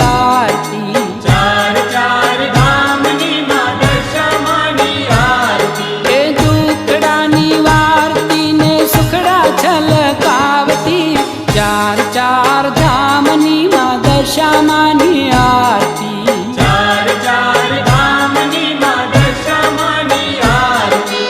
आरती। चार चार धामनी मां दशामानी आरती। ए दुखड़ा निवारती ने सुखड़ा छलकावती। चार चार धामनी मां दशामानी आरती। चार चार धामनी मां दशामानी आरती।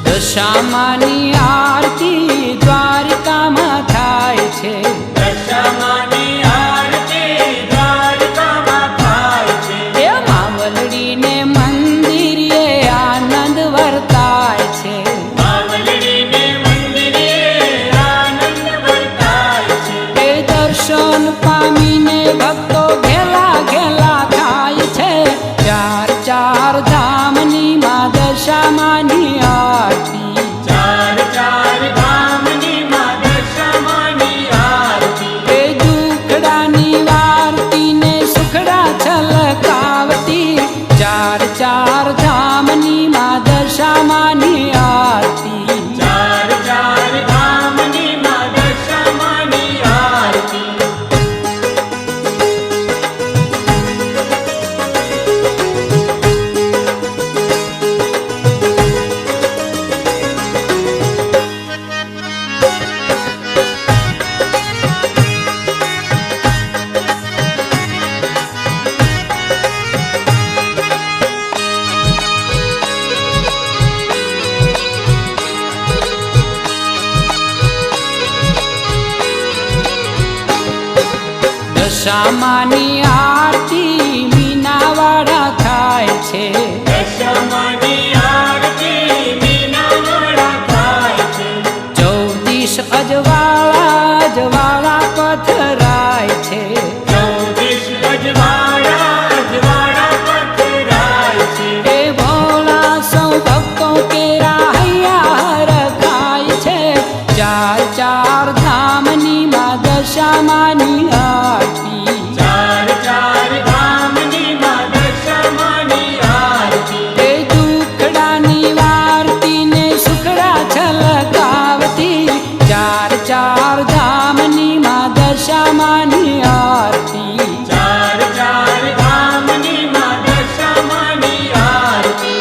दशामानी आरती द्वारिकामां थाय छे। दशामानी आरती द्वारिकामां थाय छे। ए मावलડીને મંદિરે આનંદ વર્તાય છે। मावलડીને મંદિરે આનંદ વર્તાય છે। એ દર્શન પામીને ભક્તો ઘેલા ઘેલા થાય છે। ચાર ચાર ધામની માં દશામાની આરતી। चार चार धामनी मां दशामानी आरती। એ દુખડા નિવારતી ને સુખડા છલકાવતી। ચાર ચાર ધામની માં દશામાની આરતી। चार चार धामनी मां दशामानी आरती। દશામાની આરતી મીનાવાળા થાય છે। दशामानी आरती मीनावाड़ा थाय छे। 14 અજવાળા અજવાળા પથરાય છે। 14 अजवाड़ा अजवाड़ा पथराय छे। એ ભોળા સૌ ભક્તો કેરા હૈયા હરખાય છે। ચાર ચાર ધામની માં દશામાની આરતી। चार चार धामनी मां दशामानी आरती। એ દુખડા નિવારતી ને સુખડા છલકાવતી। ચાર ચાર ધામની માં દશામાની આરતી। चार चार धामनी मां दशामानी आरती।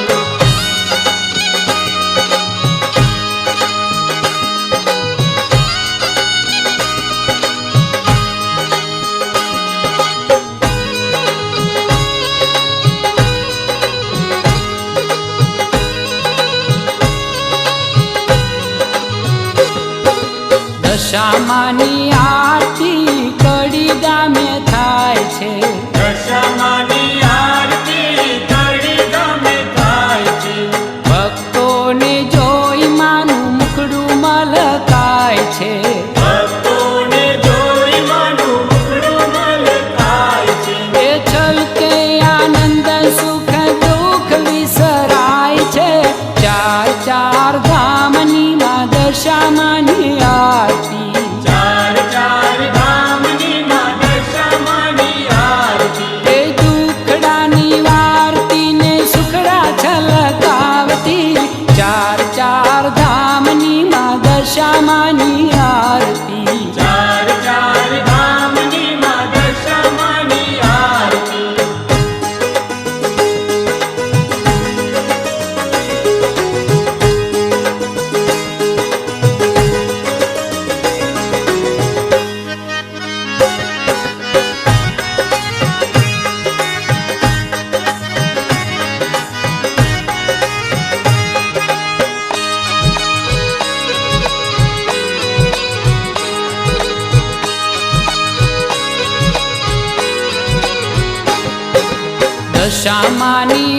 દશામાની આરતી કડી ગામે થાય છે। दशामानी आरती कड़ी गामे थाय छे। ભક્તોને જોઈ માનું મુખડું મલકાય છે। भक्तोने जोई मानु मुखड़ू मलकाय छे। એ છલકે આનંદ સુખ દુઃખ વિસરાય છે। ચાર ચાર ધામની માં દશામાની આરતી। चार चार धामनी मां दशामानी आरती। એ દુખડા નિવારતી ને સુખડા છલકાવતી। ચાર ચાર ધામની માં દશામાની આરતી। चार चार धामनी मां दशामानी आरती। દશામાની